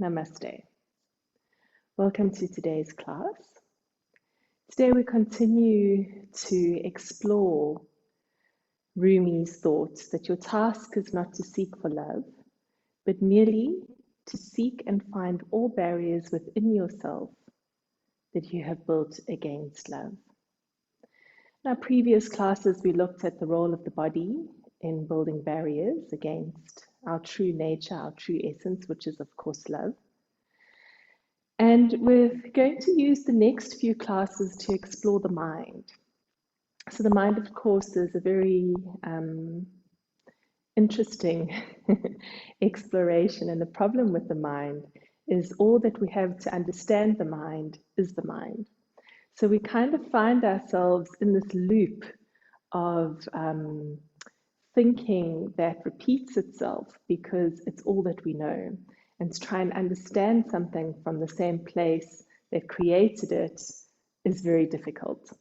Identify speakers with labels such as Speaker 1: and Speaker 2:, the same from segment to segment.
Speaker 1: Namaste. Welcome to today's class. Today we continue to explore Rumi's thoughts that your task is not to seek for love, but merely to seek and find all barriers within yourself that you have built against love. In our previous classes, we looked at the role of the body in building barriers against our true nature, our true essence, which is, of course, love. And we're going to use the next few classes to explore the mind. So the mind, of course, is a very interesting exploration. And the problem with the mind is all that we have to understand the mind is the mind. So we kind of find ourselves in this loop of thinking that repeats itself because it's all that we know. And to try and understand something from the same place that created it is very difficult.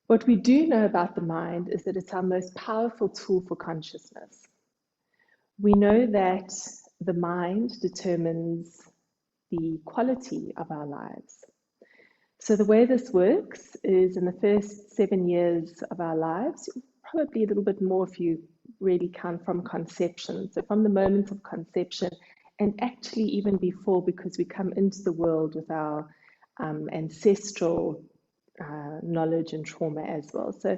Speaker 1: What we do know about the mind is that it's our most powerful tool for consciousness. We know that the mind determines the quality of our lives. So the way this works is in the first 7 years of our lives, probably a little bit more if you really count from conception. So from the moment of conception, and actually even before, because we come into the world with our ancestral knowledge and trauma as well. So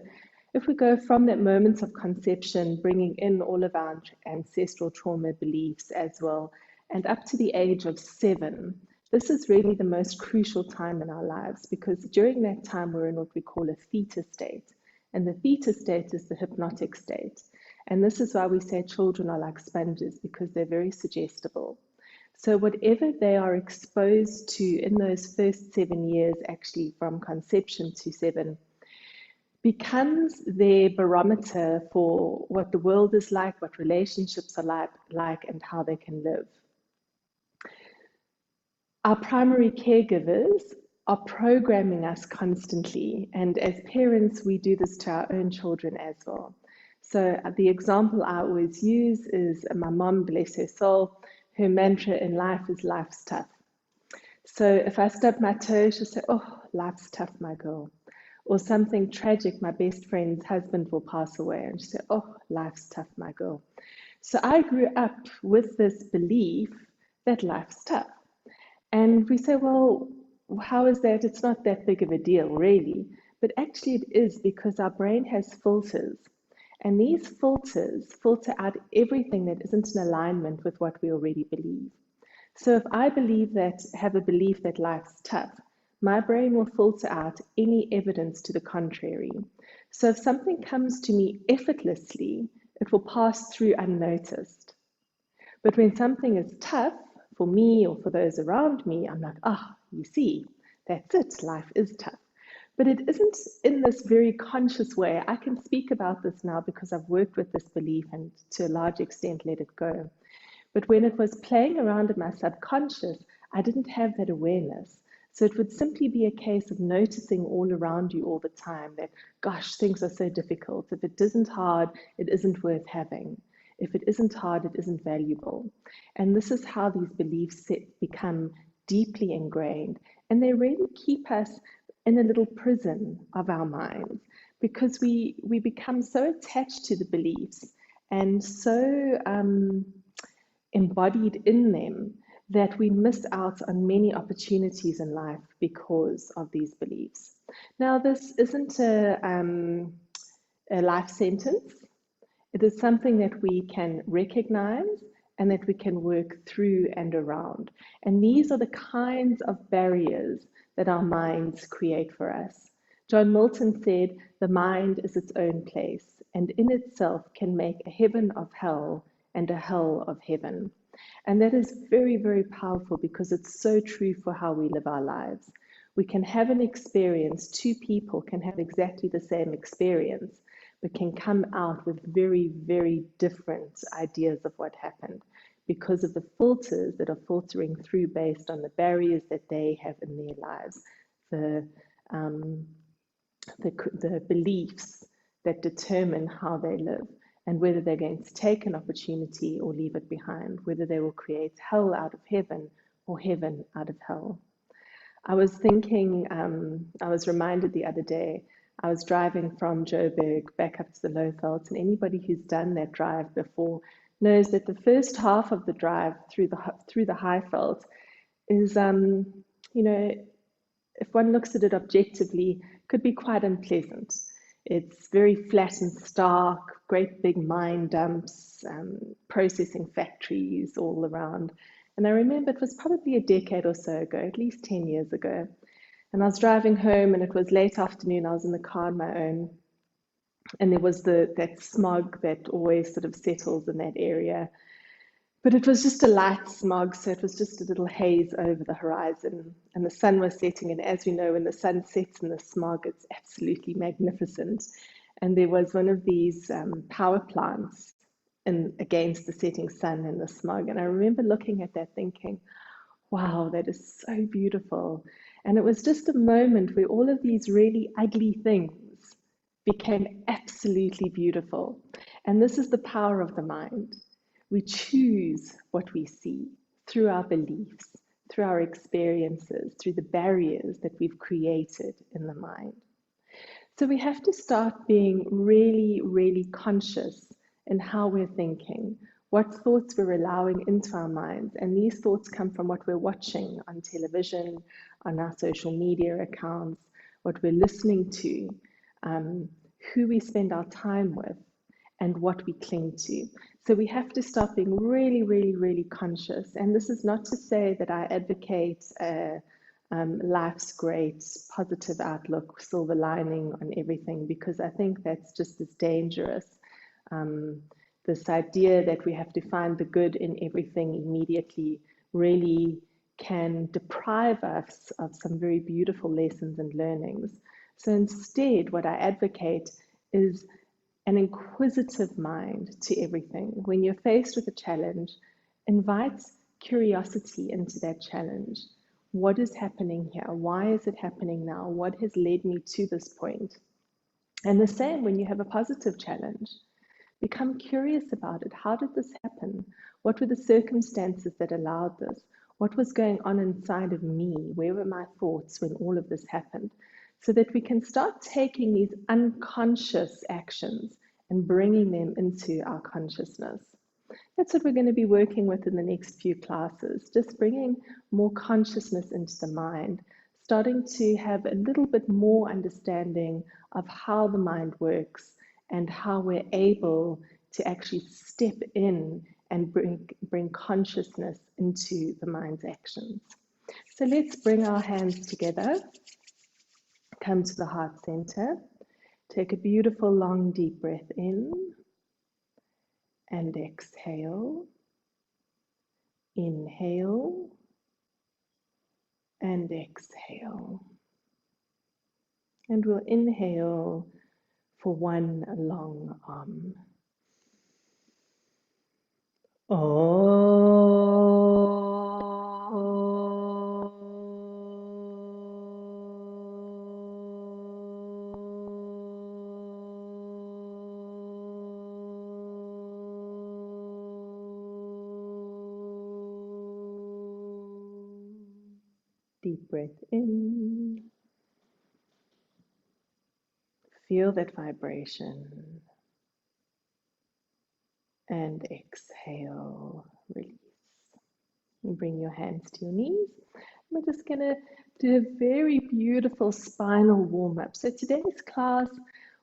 Speaker 1: if we go from that moment of conception, bringing in all of our ancestral trauma beliefs as well, and up to the age of 7, this is really the most crucial time in our lives, because during that time we're in what we call a theta state. And the theta state is the hypnotic state. And this is why we say children are like sponges, because they're very suggestible. So whatever they are exposed to in those first 7 years, actually from conception to 7, becomes their barometer for what the world is like, what relationships are like, and how they can live. Our primary caregivers are programming us constantly. And as parents, we do this to our own children as well. So the example I always use is my mom, bless her soul, her mantra in life is life's tough. So if I stub my toe, she'll say, oh, life's tough, my girl. Or something tragic, my best friend's husband will pass away, and she'll say, oh, life's tough, my girl. So I grew up with this belief that life's tough. And we say, well, how is that? It's not that big of a deal, really. But actually it is, because our brain has filters. And these filters filter out everything that isn't in alignment with what we already believe. So if I have a belief that life's tough, my brain will filter out any evidence to the contrary. So if something comes to me effortlessly, it will pass through unnoticed. But when something is tough for me or for those around me, I'm like, you see, that's it, life is tough. But it isn't in this very conscious way. I can speak about this now because I've worked with this belief and to a large extent let it go. But when it was playing around in my subconscious, I didn't have that awareness. So it would simply be a case of noticing all around you all the time that, gosh, things are so difficult. If it isn't hard, it isn't worth having. If it isn't hard, it isn't valuable. And this is how these beliefs become deeply ingrained. And they really keep us in a little prison of our minds, because we become so attached to the beliefs and so embodied in them that we miss out on many opportunities in life because of these beliefs. Now, this isn't a life sentence. It is something that we can recognize and that we can work through and around. And these are the kinds of barriers that our minds create for us. John Milton said, the mind is its own place, and in itself can make a heaven of hell and a hell of heaven. And that is very, very powerful, because it's so true for how we live our lives. We can have an experience, two people can have exactly the same experience, but can come out with very, very different ideas of what happened, because of the filters that are filtering through based on the barriers that they have in their lives, the beliefs that determine how they live. and whether they're going to take an opportunity or leave it behind, whether they will create hell out of heaven or heaven out of hell. I was thinking, I was reminded the other day, I was driving from Joburg back up to the Lowveld, and anybody who's done that drive before knows that the first half of the drive through the Highveld is, you know, if one looks at it objectively, could be quite unpleasant. It's very flat and stark, great big mine dumps, processing factories all around. And I remember it was probably a decade or so ago, at least 10 years ago. And I was driving home and it was late afternoon. I was in the car on my own. And there was that smog that always sort of settles in that area. But it was just a light smog, so it was just a little haze over the horizon. And the sun was setting. And as we know, when the sun sets in the smog, it's absolutely magnificent. And there was one of these power plants against the setting sun and the smog. And I remember looking at that thinking, wow, that is so beautiful. And it was just a moment where all of these really ugly things became absolutely beautiful. And this is the power of the mind. We choose what we see through our beliefs, through our experiences, through the barriers that we've created in the mind. So we have to start being really, really conscious in how we're thinking, what thoughts we're allowing into our minds. And these thoughts come from what we're watching on television, on our social media accounts, what we're listening to, who we spend our time with, and what we cling to. So we have to start being really, really, really conscious. And this is not to say that I advocate life's great, positive outlook, silver lining on everything, because I think that's just as dangerous. This idea that we have to find the good in everything immediately really can deprive us of some very beautiful lessons and learnings. So instead, what I advocate is an inquisitive mind to everything. When you're faced with a challenge, invite curiosity into that challenge. What is happening here? Why is it happening now? What has led me to this point? And the same when you have a positive challenge. Become curious about it. How did this happen? What were the circumstances that allowed this? What was going on inside of me? Where were my thoughts when all of this happened? So that we can start taking these unconscious actions and bringing them into our consciousness. That's what we're going to be working with in the next few classes, just bringing more consciousness into the mind, starting to have a little bit more understanding of how the mind works and how we're able to actually step in and bring consciousness into the mind's actions. So let's bring our hands together, come to the heart center, take a beautiful long deep breath in and exhale, inhale and exhale. And we'll inhale for one long deep breath in. Feel that vibration. And exhale, release. And bring your hands to your knees. We're just going to do a very beautiful spinal warm-up. So today's class,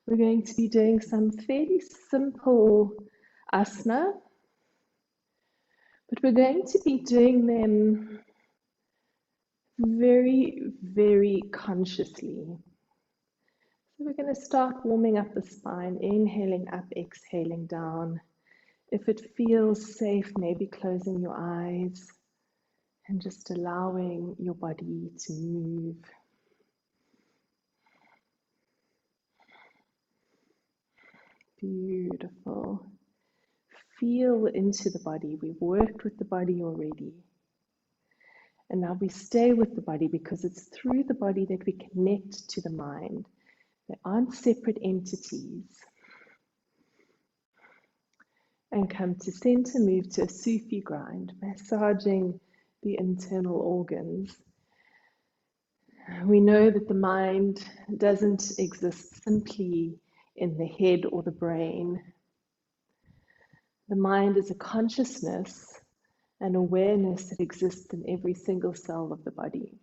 Speaker 1: we're going to be doing some fairly simple asana, but we're going to be doing them very, very consciously. So we're going to start warming up the spine, inhaling up, exhaling down. If it feels safe, maybe closing your eyes and just allowing your body to move. Beautiful. Feel into the body. We've worked with the body already. And now we stay with the body because it's through the body that we connect to the mind. They aren't separate entities. And come to center, move to a Sufi grind, massaging the internal organs. We know that the mind doesn't exist simply in the head or the brain. The mind is a consciousness, an awareness that exists in every single cell of the body.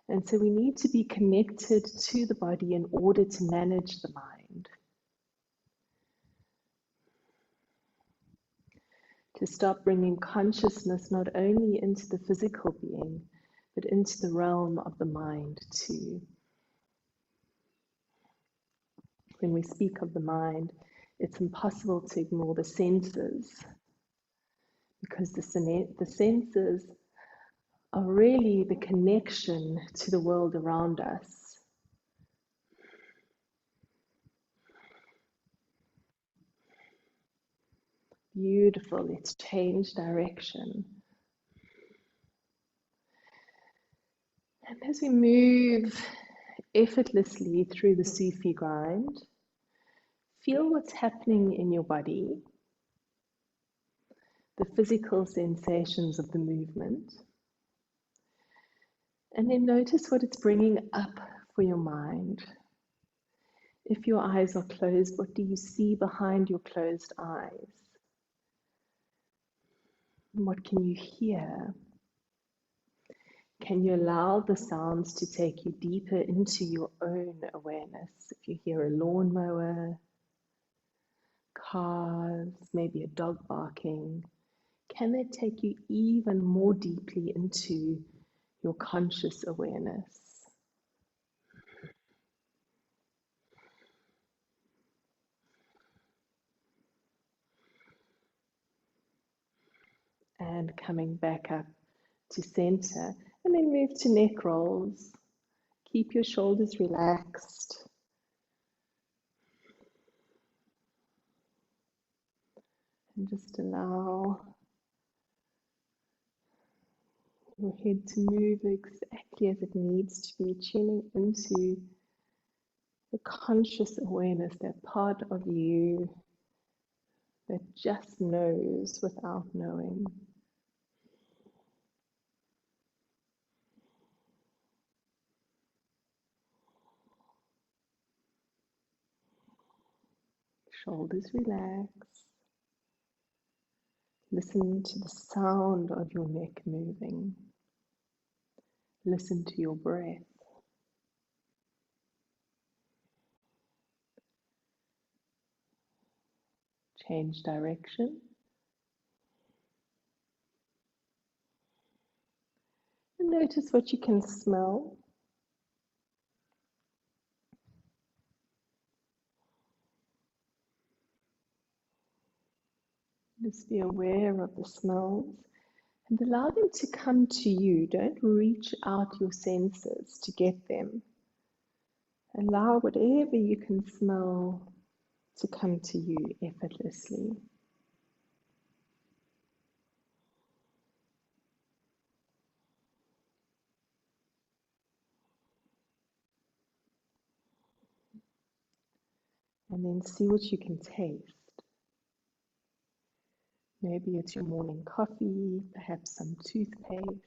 Speaker 1: And so we need to be connected to the body in order to manage the mind. To stop bringing consciousness not only into the physical being, but into the realm of the mind too. When we speak of the mind, it's impossible to ignore the senses, because the senses are really the connection to the world around us. Beautiful, let's change direction. And as we move effortlessly through the Sufi grind, feel what's happening in your body, the physical sensations of the movement, and then notice what it's bringing up for your mind. If your eyes are closed, what do you see behind your closed eyes? And what can you hear? Can you allow the sounds to take you deeper into your own awareness? If you hear a lawnmower, cars, maybe a dog barking, can they take you even more deeply into your conscious awareness? And coming back up to center, and then move to neck rolls. Keep your shoulders relaxed. And just allow your head to move exactly as it needs to be, tuning into the conscious awareness, that part of you that just knows without knowing. Shoulders relax. Listen to the sound of your neck moving. Listen to your breath. Change direction. And notice what you can smell. Just be aware of the smells and allow them to come to you. Don't reach out your senses to get them. Allow whatever you can smell to come to you effortlessly. And then see what you can taste. Maybe it's your morning coffee, perhaps some toothpaste.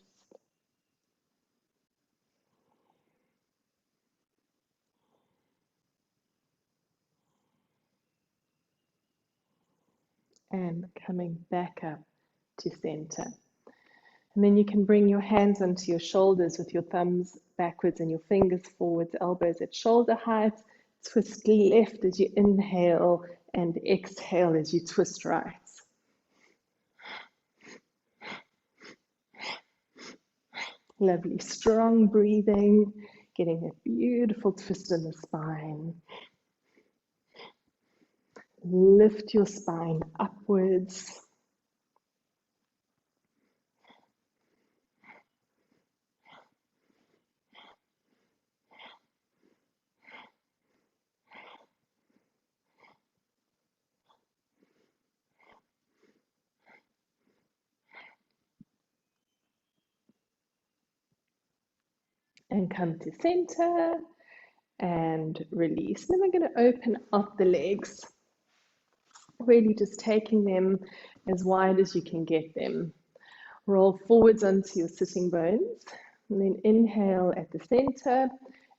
Speaker 1: And coming back up to center. And then you can bring your hands onto your shoulders with your thumbs backwards and your fingers forwards, elbows at shoulder height. Twist left as you inhale and exhale as you twist right. Lovely, strong breathing, getting a beautiful twist in the spine. Lift your spine upwards. And come to center and release. Then we're going to open up the legs. really just taking them as wide as you can get them. Roll forwards onto your sitting bones, and then inhale at the center,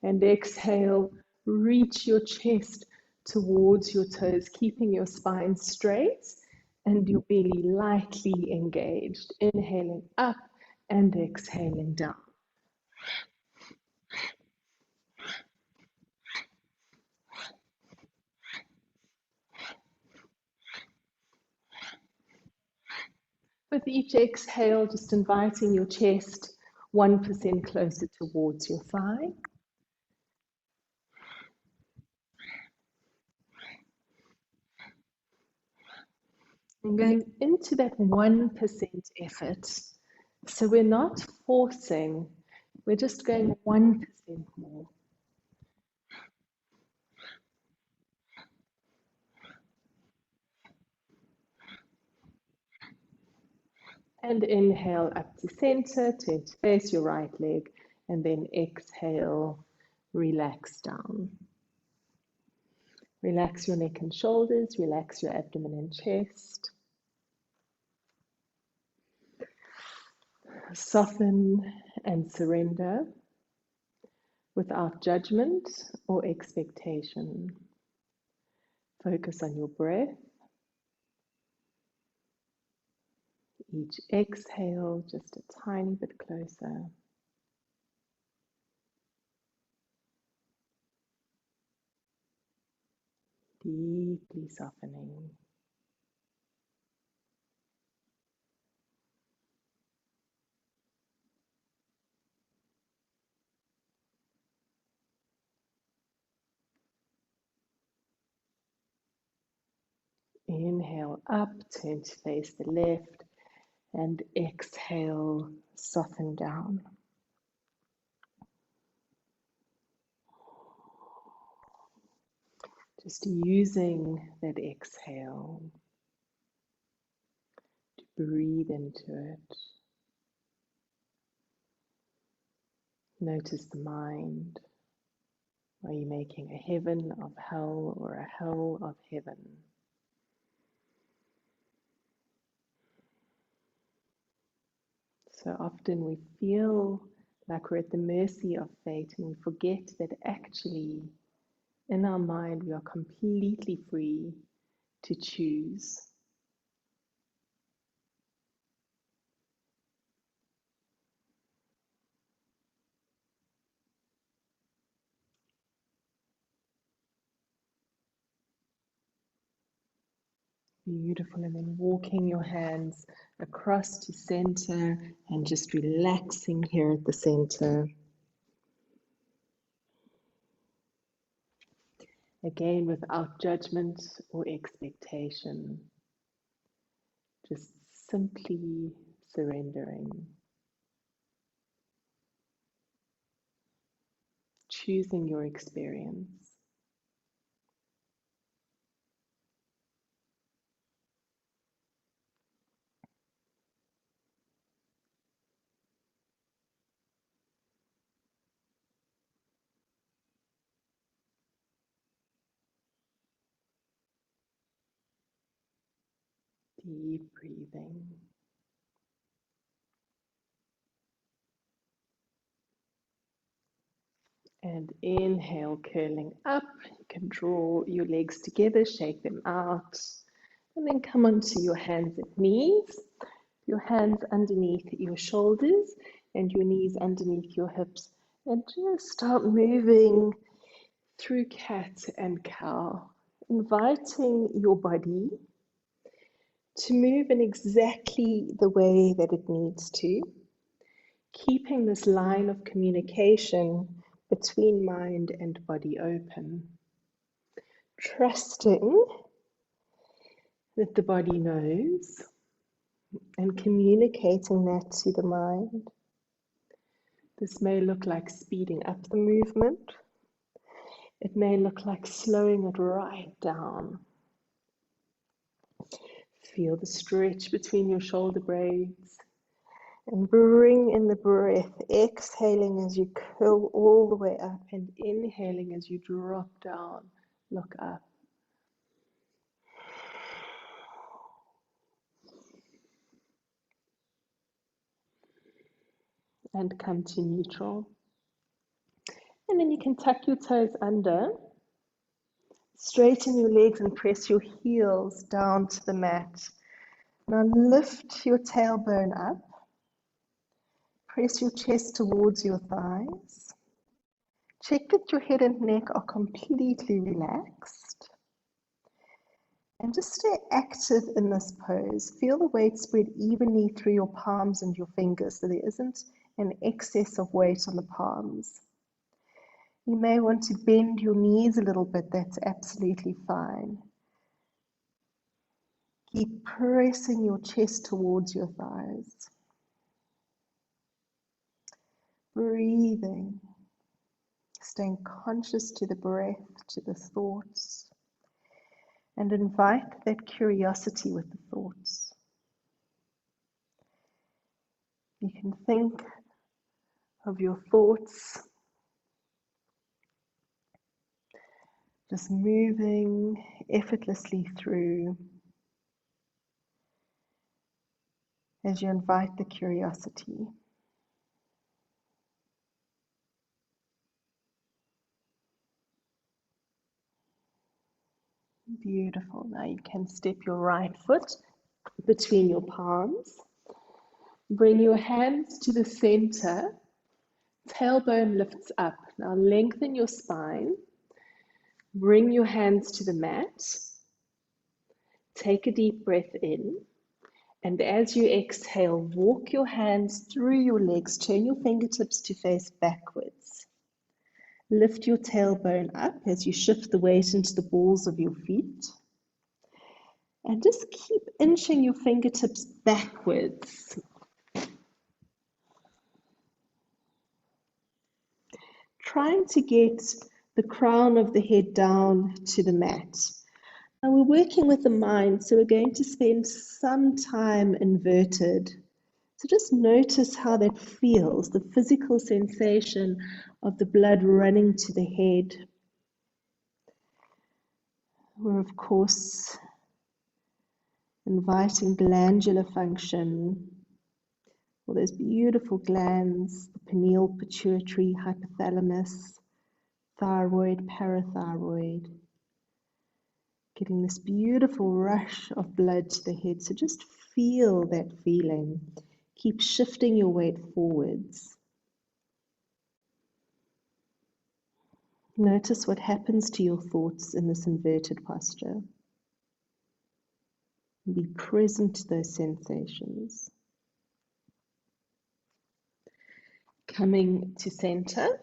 Speaker 1: and exhale, reach your chest towards your toes, keeping your spine straight and your belly lightly engaged. Inhaling up and exhaling down. With each exhale, just inviting your chest 1% closer towards your thigh. And going into that 1% effort. So we're not forcing, we're just going 1% more. And inhale up to center, turn to face your right leg, and then exhale, relax down. Relax your neck and shoulders, relax your abdomen and chest. Soften and surrender without judgment or expectation. Focus on your breath. Each exhale, just a tiny bit closer. Deeply softening. Inhale up, turn to face the left, and exhale, soften down. Just using that exhale to breathe into it. Notice the mind. Are you making a heaven of hell or a hell of heaven? So often we feel like we're at the mercy of fate, and we forget that actually in our mind we are completely free to choose. Beautiful. And then walking your hands across to center and just relaxing here at the center. Again, without judgment or expectation, just simply surrendering, choosing your experience. Deep breathing. And inhale, curling up. You can draw your legs together, shake them out, and then come onto your hands and knees. Your hands underneath your shoulders and your knees underneath your hips. And just start moving through cat and cow, inviting your body to move in exactly the way that it needs to, keeping this line of communication between mind and body open, trusting that the body knows and communicating that to the mind. This may look like speeding up the movement. It may look like slowing it right down. Feel the stretch between your shoulder blades and bring in the breath, exhaling as you curl all the way up and inhaling as you drop down, look up. and come to neutral. And then you can tuck your toes under, straighten your legs and press your heels down to the mat. Now lift your tailbone up, press your chest towards your thighs. Check that your head and neck are completely relaxed. And just stay active in this pose. Feel the weight spread evenly through your palms and your fingers so there isn't an excess of weight on the palms. You may want to bend your knees a little bit, that's absolutely fine. Keep pressing your chest towards your thighs. Breathing, staying conscious to the breath, to the thoughts, and invite that curiosity with the thoughts. You can think of your thoughts just moving effortlessly through as you invite the curiosity. Beautiful. Now you can step your right foot between your palms. Bring your hands to the center. Tailbone lifts up. Now lengthen your spine. Bring your hands to the mat. Take a deep breath in. And as you exhale, walk your hands through your legs. Turn your fingertips to face backwards. Lift your tailbone up as you shift the weight into the balls of your feet. And just keep inching your fingertips backwards. Trying to get the crown of the head down to the mat. Now we're working with the mind, so we're going to spend some time inverted. So just notice how that feels, the physical sensation of the blood running to the head. We're, of course, inviting glandular function, all those beautiful glands, the pineal, pituitary, hypothalamus, thyroid, parathyroid, getting this beautiful rush of blood to the head. So just feel that feeling. Keep shifting your weight forwards. Notice what happens to your thoughts in this inverted posture. Be present to those sensations. Coming to center.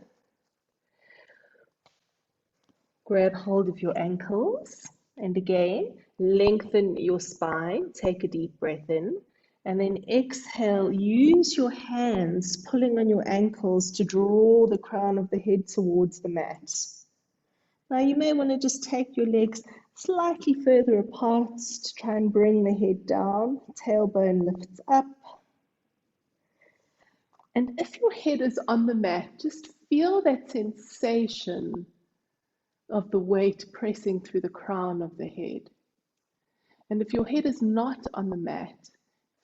Speaker 1: Grab hold of your ankles. And again, lengthen your spine. Take a deep breath in. And then exhale. Use your hands pulling on your ankles to draw the crown of the head towards the mat. Now you may want to just take your legs slightly further apart to try and bring the head down. Tailbone lifts up. And if your head is on the mat, just feel that sensation of the weight pressing through the crown of the head. And if your head is not on the mat,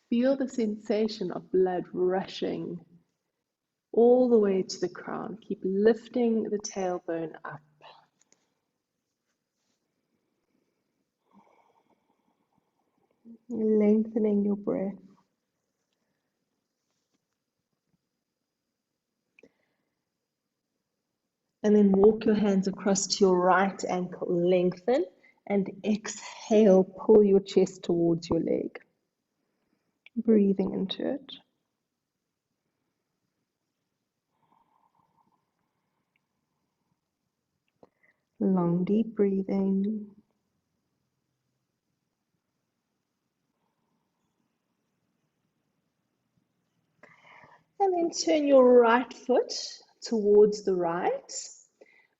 Speaker 1: feel the sensation of blood rushing all the way to the crown. Keep lifting the tailbone up. Lengthening your breath. And then walk your hands across to your right ankle, lengthen, and exhale, pull your chest towards your leg. Breathing into it. Long, deep breathing. And then turn your right foot towards the right.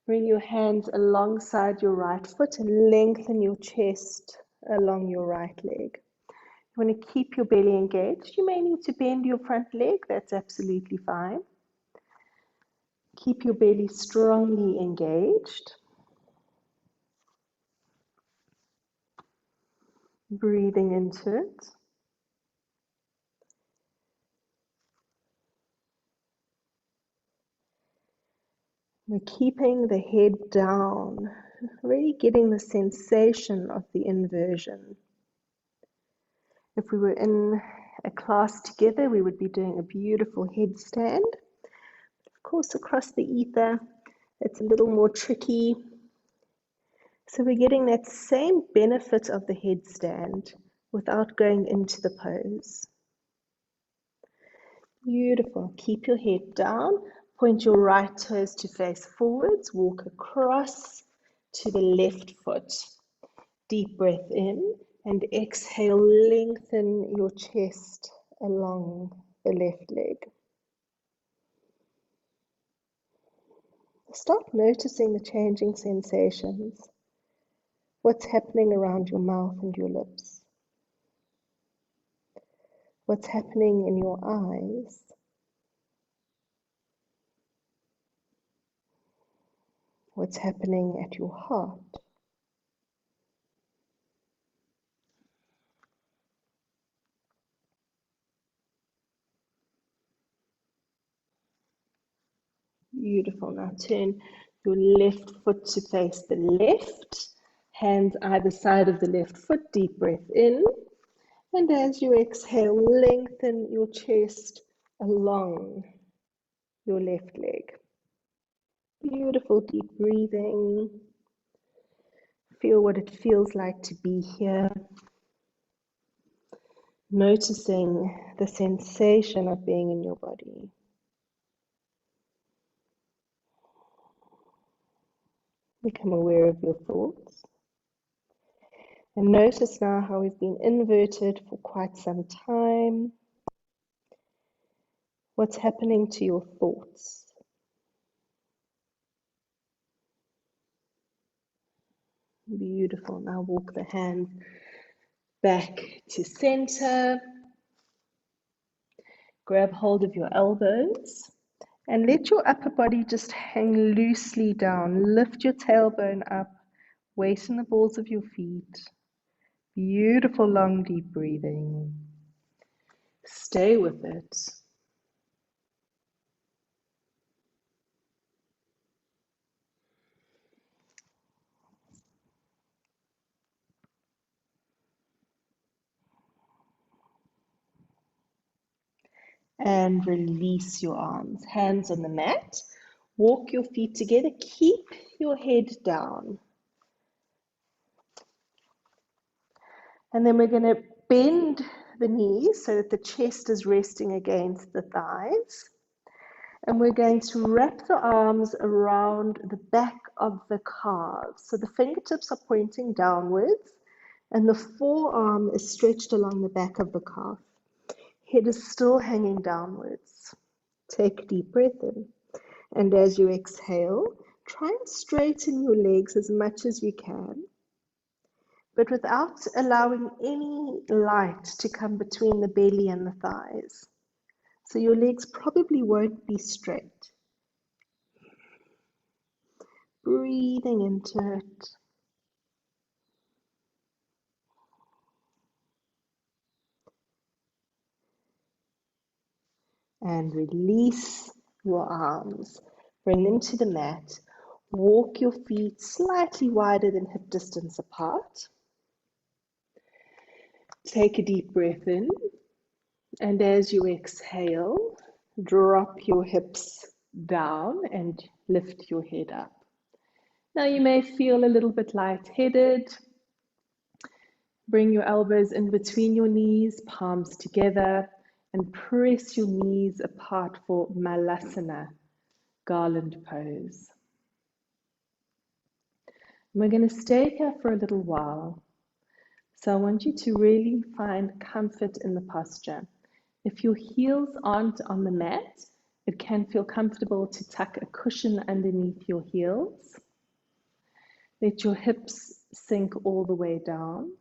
Speaker 1: Bring your hands alongside your right foot and lengthen your chest along your right leg. You want to keep your belly engaged. You may need to bend your front leg. That's absolutely fine. Keep your belly strongly engaged. Breathing into it.
Speaker 2: We're keeping the head down, really getting the sensation of the inversion. If we were in a class together, we would be doing a beautiful headstand. Of course, across the ether, it's a little more tricky. So we're getting that same benefit of the headstand without going into the pose. Beautiful. Keep your head down. Point your right toes to face forwards. Walk across to the left foot. Deep breath in and exhale. Lengthen your chest along the left leg. Start noticing the changing sensations. What's happening around your mouth and your lips? What's happening in your eyes? What's happening at your heart? Beautiful. Now turn your left foot to face the left. Hands either side of the left foot. Deep breath in. And as you exhale, lengthen your chest along your left leg. Beautiful deep breathing. Feel what it feels like to be here. Noticing the sensation of being in your body. Become aware of your thoughts. And notice now how we've been inverted for quite some time. What's happening to your thoughts? Beautiful. Now walk the hands back to center. Grab hold of your elbows and let your upper body just hang loosely down. Lift your tailbone up, weight in the balls of your feet. Beautiful long deep breathing. Stay with it. And release your arms. Hands on the mat. Walk your feet together. Keep your head down. And then we're going to bend the knees so that the chest is resting against the thighs. And we're going to wrap the arms around the back of the calves. So the fingertips are pointing downwards and the forearm is stretched along the back of the calf. Head is still hanging downwards. Take a deep breath in. And as you exhale, try and straighten your legs as much as you can, but without allowing any light to come between the belly and the thighs. So your legs probably won't be straight. Breathing into it. And release your arms. Bring them to the mat. Walk your feet slightly wider than hip distance apart. Take a deep breath in. And as you exhale, drop your hips down and lift your head up. Now you may feel a little bit lightheaded. Bring your elbows in between your knees, palms together, and press your knees apart for Malasana, garland pose. And we're going to stay here for a little while. So I want you to really find comfort in the posture. If your heels aren't on the mat, it can feel comfortable to tuck a cushion underneath your heels. Let your hips sink all the way down.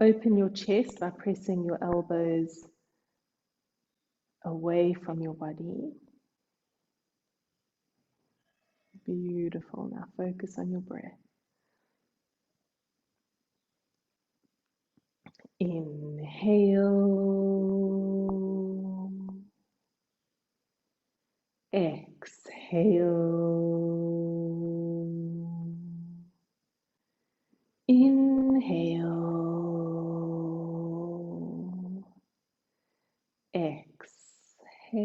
Speaker 2: Open your chest by pressing your elbows away from your body. Beautiful. Now focus on your breath. Inhale. Exhale.
Speaker 1: Exhale.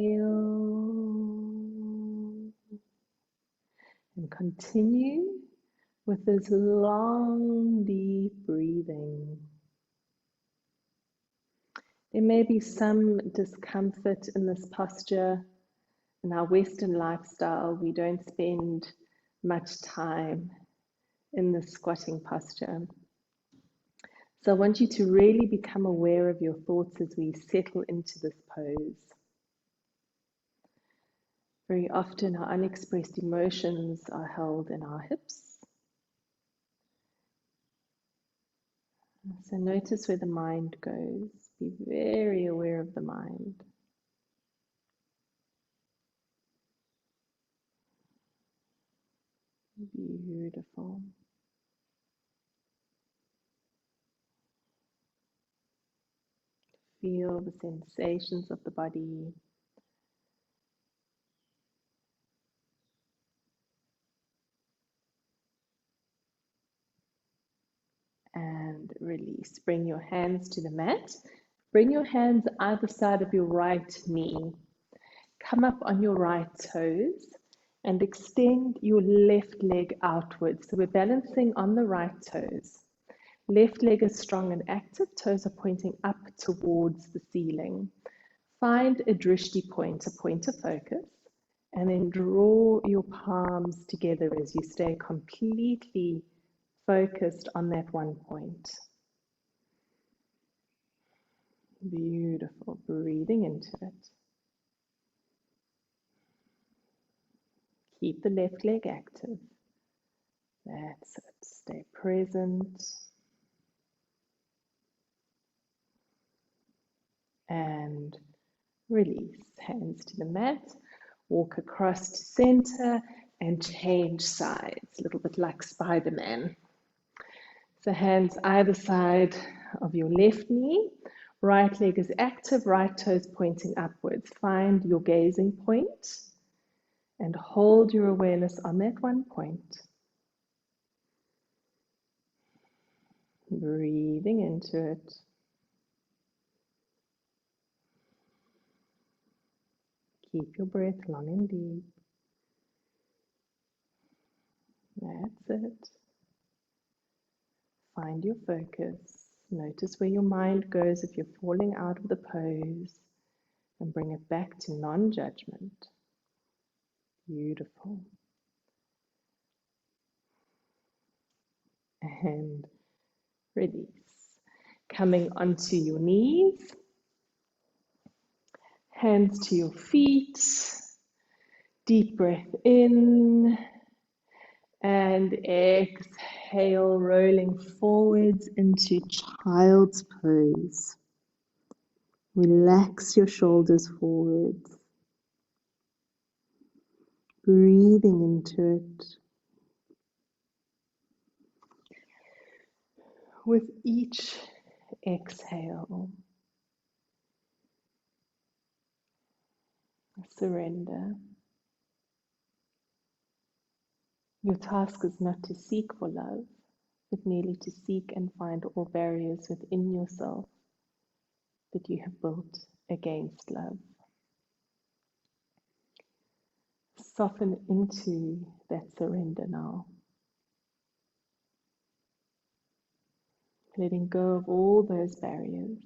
Speaker 1: And continue with this long, deep breathing. There may be some discomfort in this posture. In our Western lifestyle, we don't spend much time in the squatting posture. So I want you to really become aware of your thoughts as we settle into this pose. Very often our unexpressed emotions are held in our hips. So notice where the mind goes. Be very aware of the mind. Beautiful. Feel the sensations of the body. And release. Bring your hands to the mat. Bring your hands either side of your right knee. Come up on your right toes and extend your left leg outwards. So we're balancing on the right toes. Left leg is strong and active. Toes are pointing up towards the ceiling. Find a drishti point, a point of focus, and then draw your palms together as you stay completely focused on that one point. Beautiful. Breathing into it. Keep the left leg active. That's it. Stay present. And release. Hands to the mat. Walk across to center and change sides. A little bit like Spider-Man. So hands either side of your left knee. Right leg is active, right toes pointing upwards. Find your gazing point and hold your awareness on that one point. Breathing into it. Keep your breath long and deep. That's it. Find your focus. Notice where your mind goes if you're falling out of the pose, and bring it back to non-judgment. Beautiful. And release. Coming onto your knees, hands to your feet, deep breath in, and exhale, rolling forwards into child's pose. Relax your shoulders forwards, breathing into it. With each exhale, surrender. Your task is not to seek for love, but merely to seek and find all barriers within yourself that you have built against love. Soften into that surrender now. Letting go of all those barriers.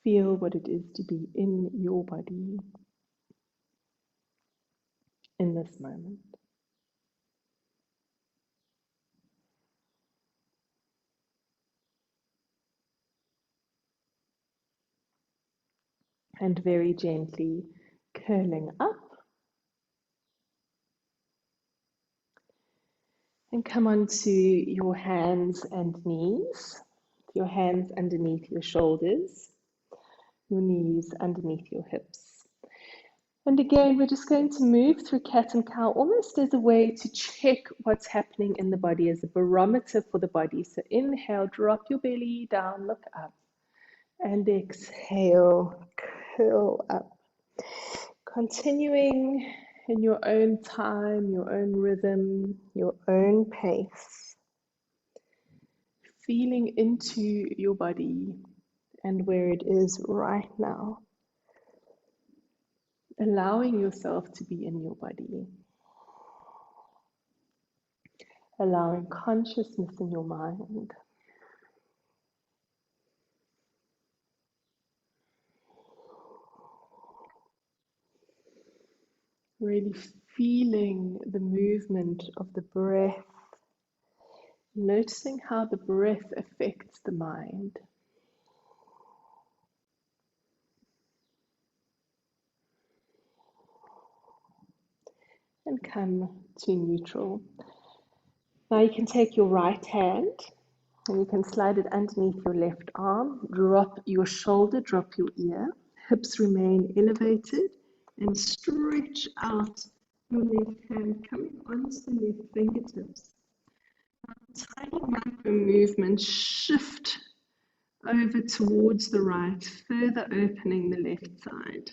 Speaker 1: Feel what it is to be in your body in this moment. And very gently curling up. And come onto your hands and knees. Your hands underneath your shoulders. Your knees underneath your hips. And again, we're just going to move through cat and cow almost as a way to check what's happening in the body, as a barometer for the body. So inhale, drop your belly down, look up. And exhale, curl up. Continuing in your own time, your own rhythm, your own pace. feeling into your body and where it is right now, allowing yourself to be in your body, allowing consciousness in your mind. Really feeling the movement of the breath, noticing how the breath affects the mind. And come to neutral. Now you can take your right hand and you can slide it underneath your left arm, drop your shoulder, drop your ear, hips remain elevated, and stretch out your left hand coming onto the left fingertips. Tiny micro movement, shift over towards the right, further opening the left side.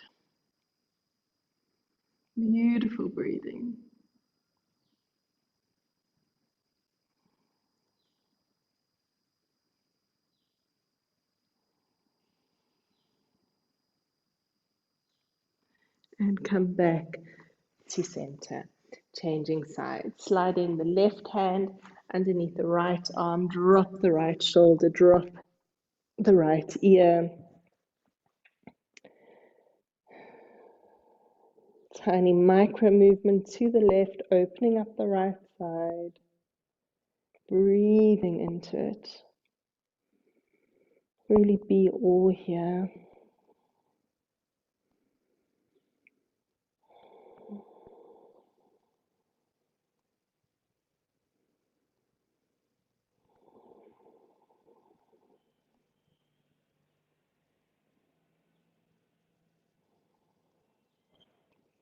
Speaker 1: Beautiful breathing. And come back to center. Changing sides, sliding the left hand underneath the right arm, drop the right shoulder, drop the right ear. Tiny micro movement to the left, opening up the right side, breathing into it. Really be all here.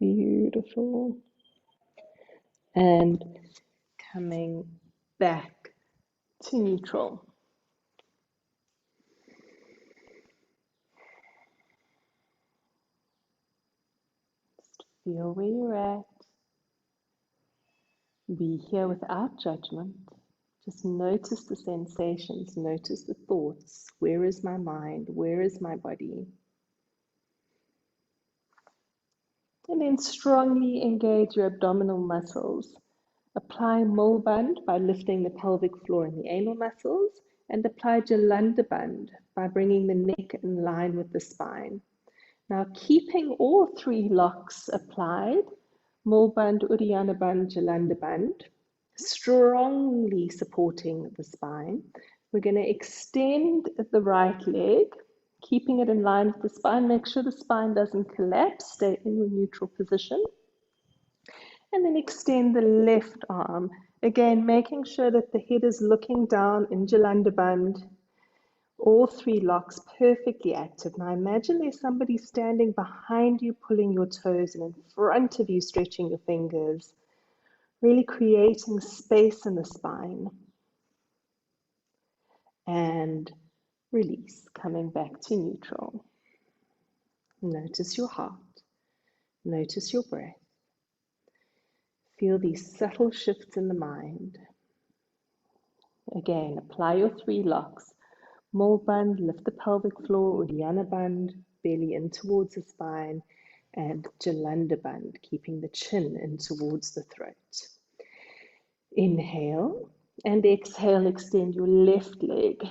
Speaker 1: Beautiful. And coming back to neutral. Just feel where you're at. Be here without judgment. Just notice the sensations, notice the thoughts. Where is my mind? Where is my body? And then strongly engage your abdominal muscles. Apply Mulband by lifting the pelvic floor and the anal muscles, and apply Jalandhaband by bringing the neck in line with the spine. Now, keeping all three locks applied, Mulband, Uddiyanaband, Jalandhaband, strongly supporting the spine. We're going to extend the right leg, keeping it in line with the spine. Make sure the spine doesn't collapse. Stay in your neutral position. And then extend the left arm. Again, making sure that the head is looking down in Jalandhaband. All three locks perfectly active. Now imagine there's somebody standing behind you, pulling your toes, and in front of you, stretching your fingers. Really creating space in the spine. And release, coming back to neutral. Notice your heart. Notice your breath. Feel these subtle shifts in the mind. Again, apply your three locks. Mulband, lift the pelvic floor, Uddiyanaband, belly in towards the spine, and Jalandhaband, keeping the chin in towards the throat. Inhale and exhale, extend your left leg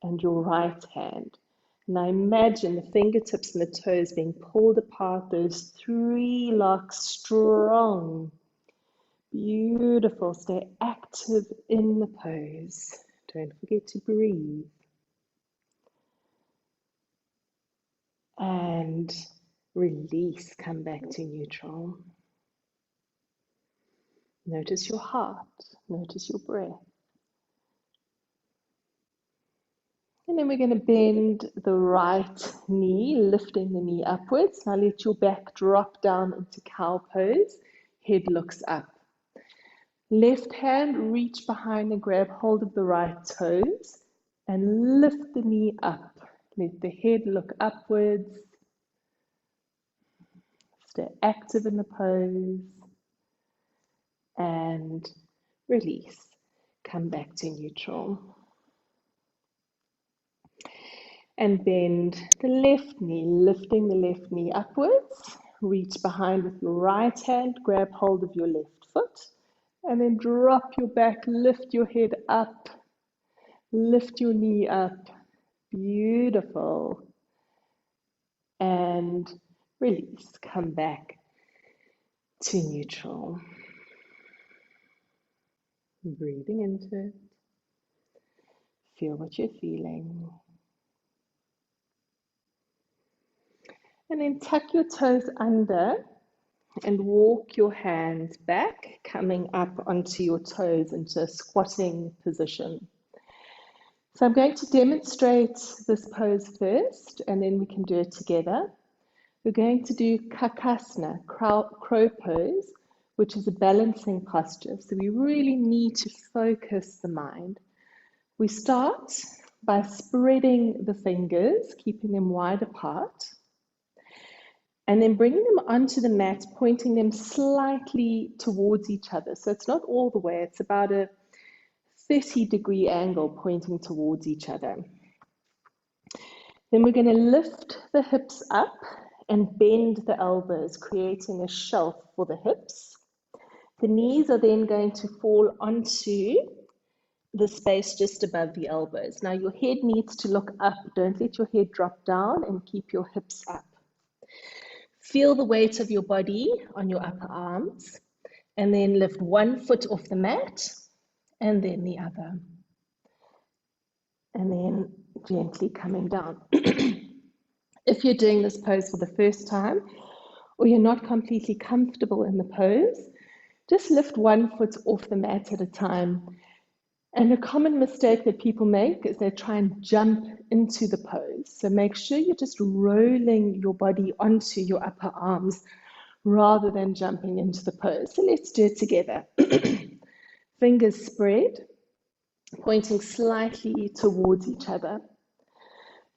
Speaker 1: and your right hand. Now imagine the fingertips and the toes being pulled apart, those three locks strong. Beautiful. Stay active in the pose. Don't forget to breathe. And release, come back to neutral. Notice your heart, notice your breath. And then we're going to bend the right knee, lifting the knee upwards. Now let your back drop down into cow pose. Head looks up. Left hand, reach behind and grab hold of the right toes and lift the knee up. Let the head look upwards. Stay active in the pose. And release. Come back to neutral. And bend the left knee, lifting the left knee upwards. Reach behind with your right hand, grab hold of your left foot, and then drop your back, lift your head up, lift your knee up. Beautiful. And release, come back to neutral. Breathing into it. Feel what you're feeling. And then tuck your toes under and walk your hands back, coming up onto your toes into a squatting position. So I'm going to demonstrate this pose first, and then we can do it together. We're going to do Kakasana, crow pose, which is a balancing posture. So we really need to focus the mind. We start by spreading the fingers, keeping them wide apart, and then bringing them onto the mat, pointing them slightly towards each other. So it's not all the way, it's about a 30-degree angle pointing towards each other. Then we're going to lift the hips up and bend the elbows, creating a shelf for the hips. The knees are then going to fall onto the space just above the elbows. Now your head needs to look up. Don't let your head drop down, and keep your hips up. Feel the weight of your body on your upper arms, and then lift one foot off the mat and then the other. And then gently coming down. If you're doing this pose for the first time, or you're not completely comfortable in the pose, just lift one foot off the mat at a time. And a common mistake that people make is they try and jump into the pose. So make sure you're just rolling your body onto your upper arms rather than jumping into the pose. So let's do it together. Fingers spread, pointing slightly towards each other.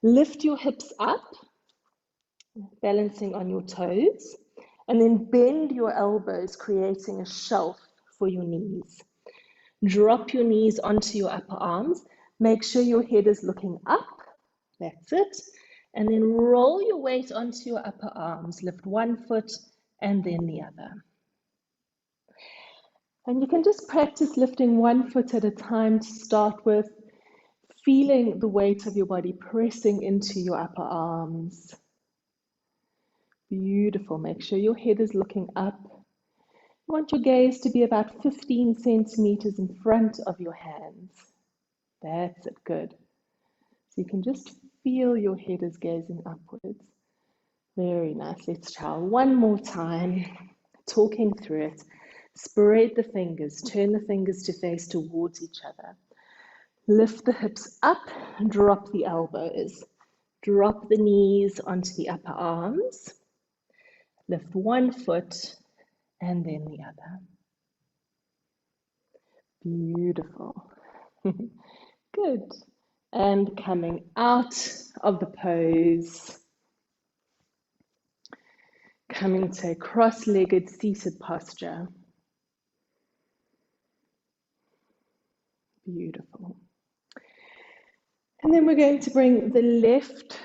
Speaker 1: Lift your hips up, balancing on your toes, and then bend your elbows, creating a shelf for your knees. Drop your knees onto your upper arms. Make sure your head is looking up. That's it. And then roll your weight onto your upper arms. Lift one foot and then the other. And you can just practice lifting one foot at a time to start with, feeling the weight of your body pressing into your upper arms. Beautiful. Make sure your head is looking up. You want your gaze to be about 15 centimeters in front of your hands. That's it, good. So you can just feel your head is gazing upwards. Very nice. Let's try one more time. Talking through it. Spread the fingers, turn the fingers to face towards each other. Lift the hips up, drop the elbows. Drop the knees onto the upper arms. Lift one foot and then the other. Beautiful. Good. And coming out of the pose, coming to a cross-legged seated posture. Beautiful. And then we're going to bring the left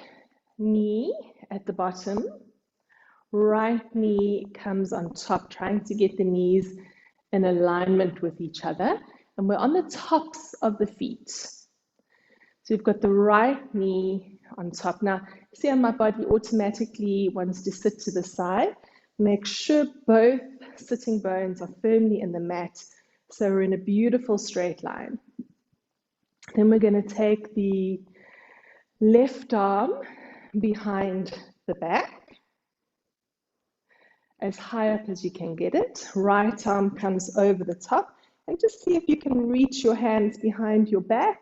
Speaker 1: knee at the bottom. Right knee comes on top, trying to get the knees in alignment with each other. And we're on the tops of the feet. So we've got the right knee on top. Now, see how my body automatically wants to sit to the side? Make sure both sitting bones are firmly in the mat, so we're in a beautiful straight line. Then we're going to take the left arm behind the back, as high up as you can get it. Right arm comes over the top, and just see if you can reach your hands behind your back.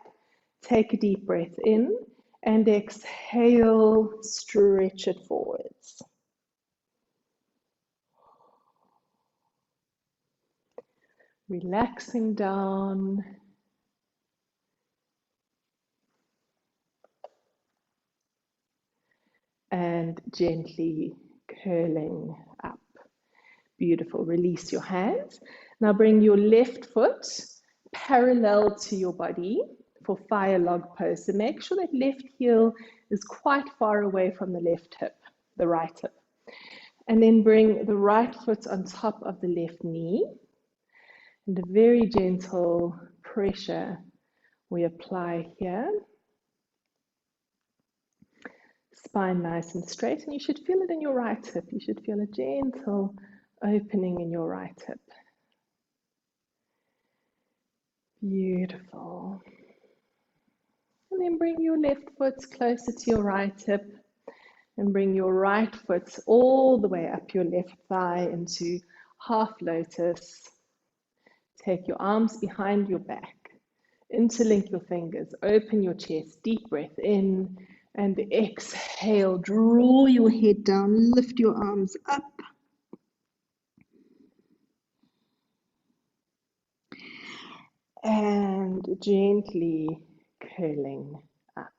Speaker 1: Take a deep breath in and exhale, stretch it forwards. Relaxing down. And gently curling up. Beautiful. Release your hands. Now bring your left foot parallel to your body for fire log pose. So make sure that left heel is quite far away from the left hip, the right hip. And then bring the right foot on top of the left knee. And a very gentle pressure we apply here. Spine nice and straight, and you should feel it in your right hip. You should feel a gentle opening in your right hip. Beautiful. And then bring your left foot closer to your right hip and bring your right foot all the way up your left thigh into half lotus. Take your arms behind your back. Interlink your fingers. Open your chest. Deep breath in and exhale. Draw your head down. Lift your arms up. And gently curling up.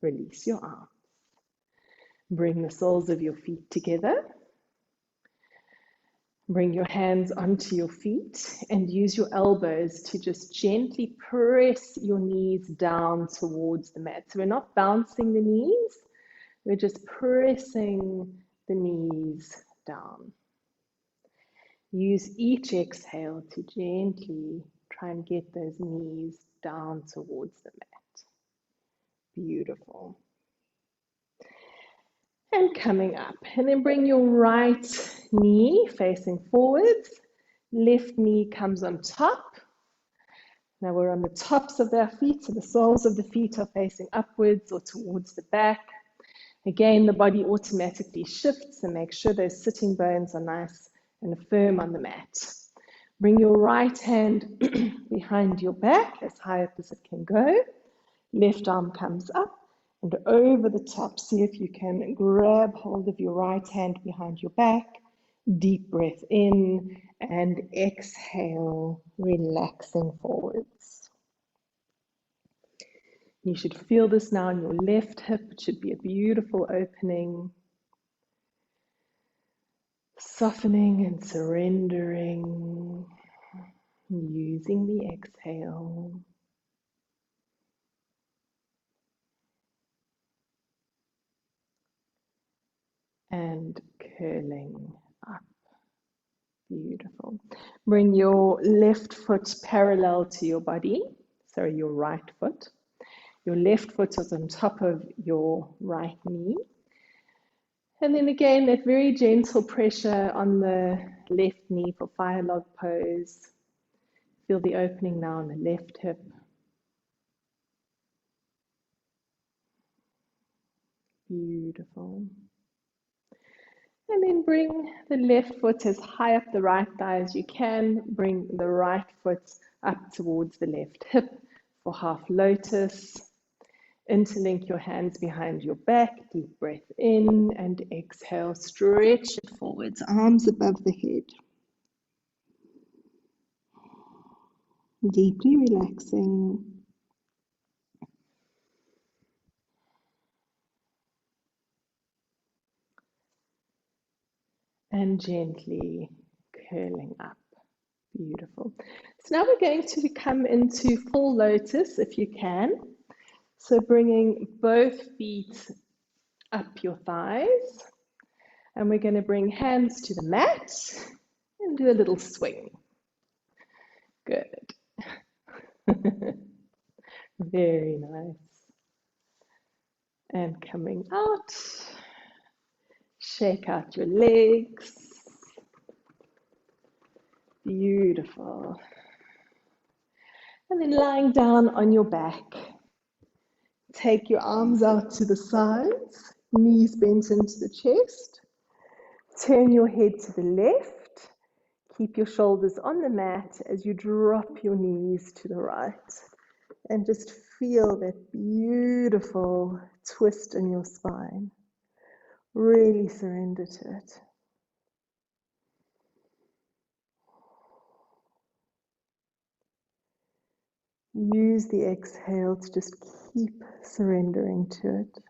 Speaker 1: Release your arms. Bring the soles of your feet together. Bring your hands onto your feet and use your elbows to just gently press your knees down towards the mat. So we're not bouncing the knees, we're just pressing the knees down. Use each exhale to gently try and get those knees down towards the mat. Beautiful. And coming up, and then bring your right knee facing forwards, left knee comes on top. Now we're on the tops of our feet, so the soles of the feet are facing upwards or towards the back. Again, the body automatically shifts, and make sure those sitting bones are nice and firm on the mat. Bring your right hand behind your back, as high up as it can go. Left arm comes up and over the top. See if you can grab hold of your right hand behind your back. Deep breath in and exhale, relaxing forwards. You should feel this now in your left hip. It should be a beautiful opening. Softening and surrendering, using the exhale. And curling up. Beautiful. Bring your left foot parallel to your body. Sorry, your right foot. Your left foot is on top of your right knee. And then again, that very gentle pressure on the left knee for fire log pose. Feel the opening now on the left hip. Beautiful. And then bring the left foot as high up the right thigh as you can. Bring the right foot up towards the left hip for half lotus. Interlink your hands behind your back. Deep breath in and exhale. Stretch it forwards, arms above the head. Deeply relaxing. And gently curling up. Beautiful. So now we're going to come into full lotus if you can. So bringing both feet up your thighs. And we're going to bring hands to the mat and do a little swing. Good. Very nice. And coming out. Shake out your legs. Beautiful. And then lying down on your back. Take your arms out to the sides, knees bent into the chest. Turn your head to the left. Keep your shoulders on the mat as you drop your knees to the right. And just feel that beautiful twist in your spine. Really surrender to it. Use the exhale to just keep surrendering to it.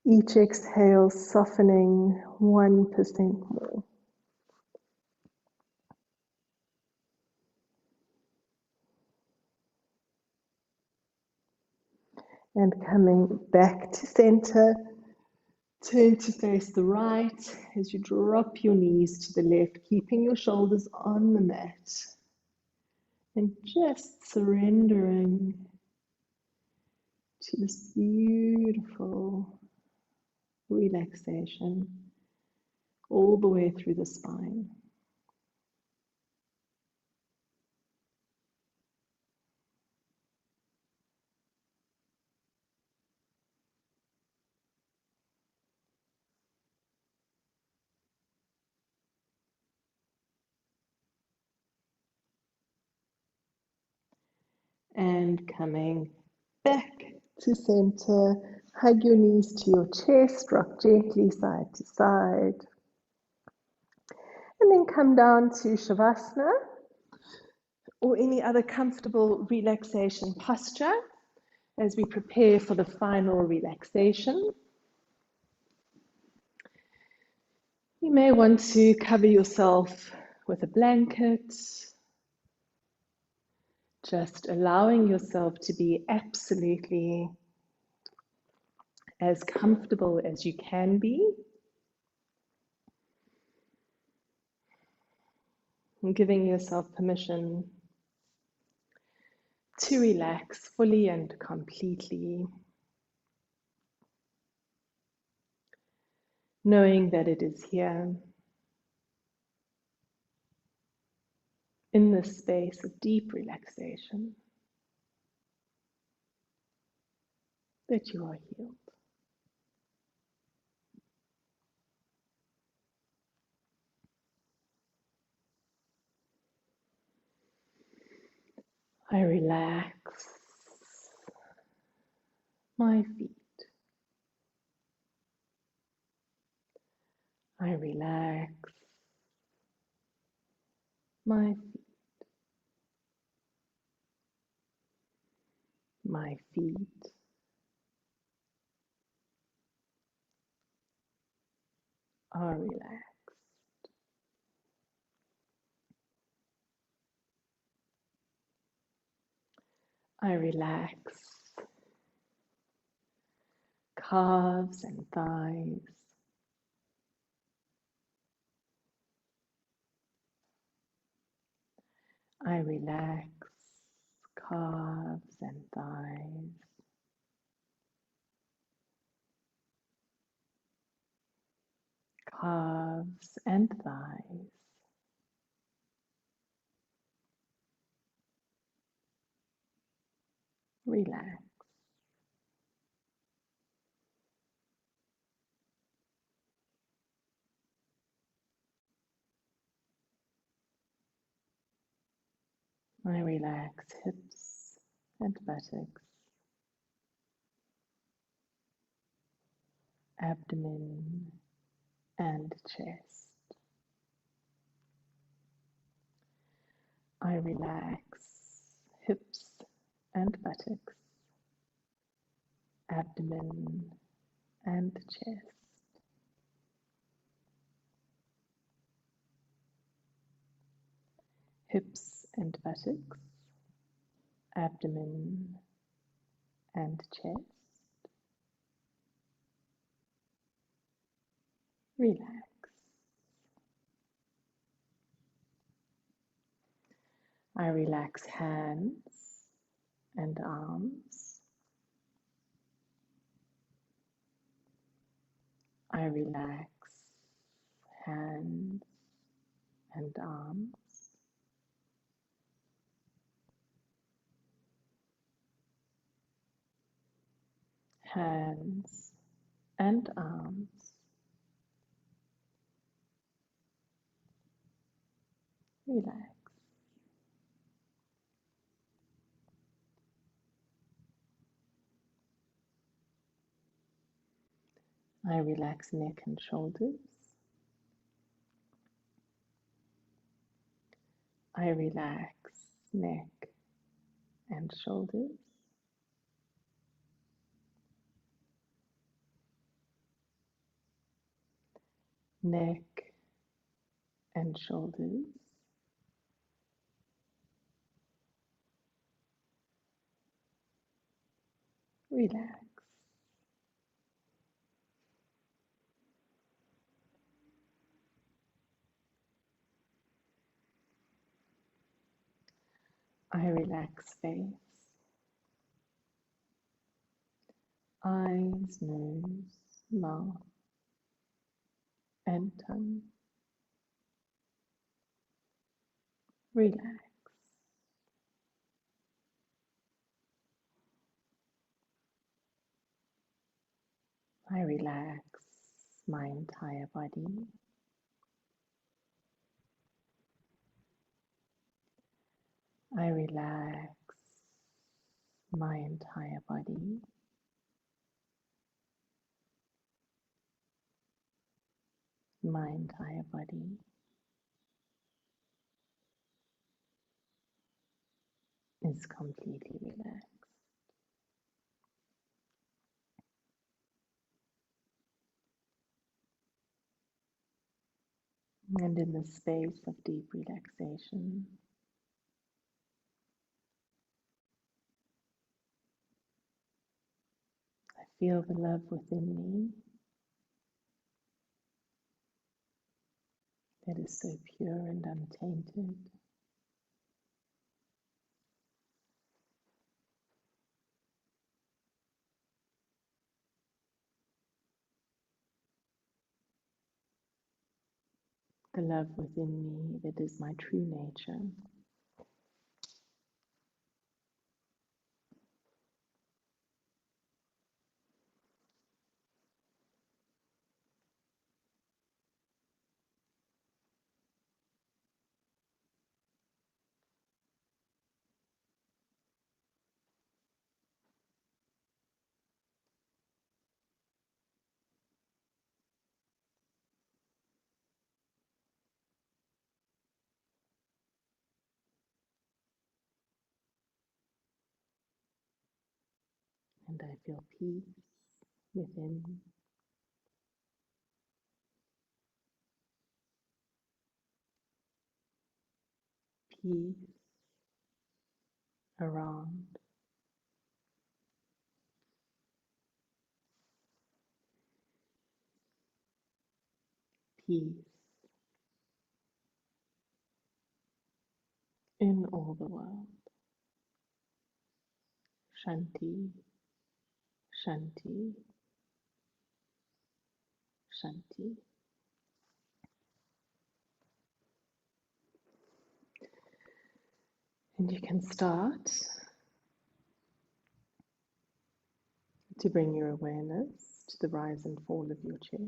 Speaker 1: Each exhale softening 1% more.
Speaker 2: And coming back to center, turn to face the right as you drop your knees to the left, keeping your shoulders on the mat and just surrendering to this beautiful relaxation all the way through the spine. And coming back to center, hug your knees to your chest, rock gently side to side. And then come down to Shavasana or any other comfortable relaxation posture as we prepare for the final relaxation. You may want to cover yourself with a blanket, just allowing yourself to be absolutely as comfortable as you can be, and giving yourself permission to relax fully and completely, knowing that it is here in this space of deep relaxation that you are healed. I relax my feet. I relax my feet. My feet are relaxed. I relax calves and thighs. I relax calves and thighs. Calves and thighs. Relax. I relax hips and buttocks, abdomen and chest. I relax hips and buttocks, abdomen and chest. Hips and buttocks, abdomen and chest. Relax. I relax hands and arms. I relax hands and arms. Hands and arms. Relax. I relax neck and shoulders. I relax neck and shoulders. Neck and shoulders.
Speaker 1: Relax. I relax face, eyes, nose, mouth, and tongue. Relax. I relax my entire body. I relax my entire body. My entire body is completely relaxed. And in the space of deep relaxation, I feel the love within me that is so pure and untainted. The love within me that is my true nature. And I feel peace within, peace around, peace in all the world. Shanti, Shanti, Shanti. And you can start to bring your awareness to the rise and fall of your chest.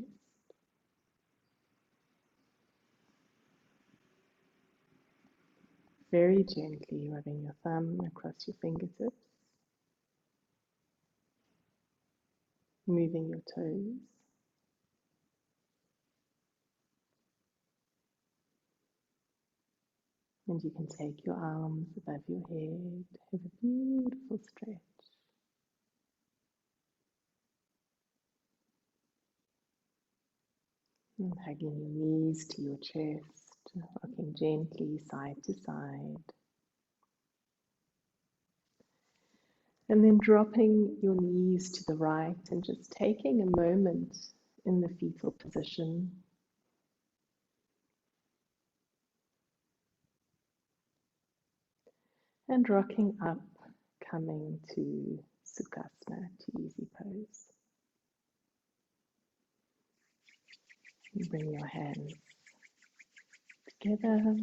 Speaker 1: Very gently rubbing your thumb across your fingertips, moving your toes. And you can take your arms above your head, have a beautiful stretch. And hugging your knees to your chest, rocking gently side to side. And then dropping your knees to the right and just taking a moment in the fetal position. And rocking up, coming to Sukhasana, to easy pose. And bring your hands together.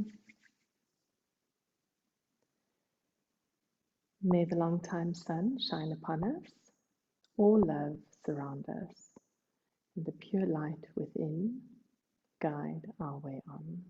Speaker 1: May the long-time sun shine upon us, all love surround us, and the pure light within guide our way on.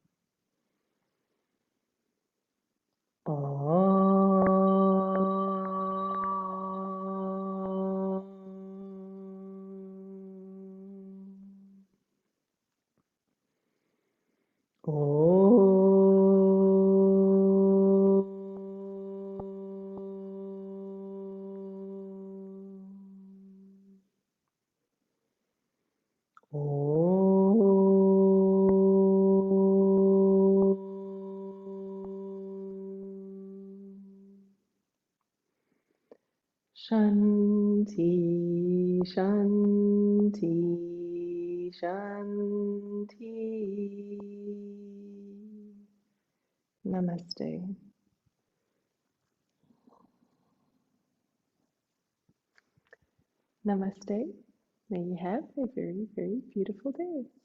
Speaker 1: Shanti, Shanti, Shanti. Namaste. Namaste. May you have a very, very beautiful day.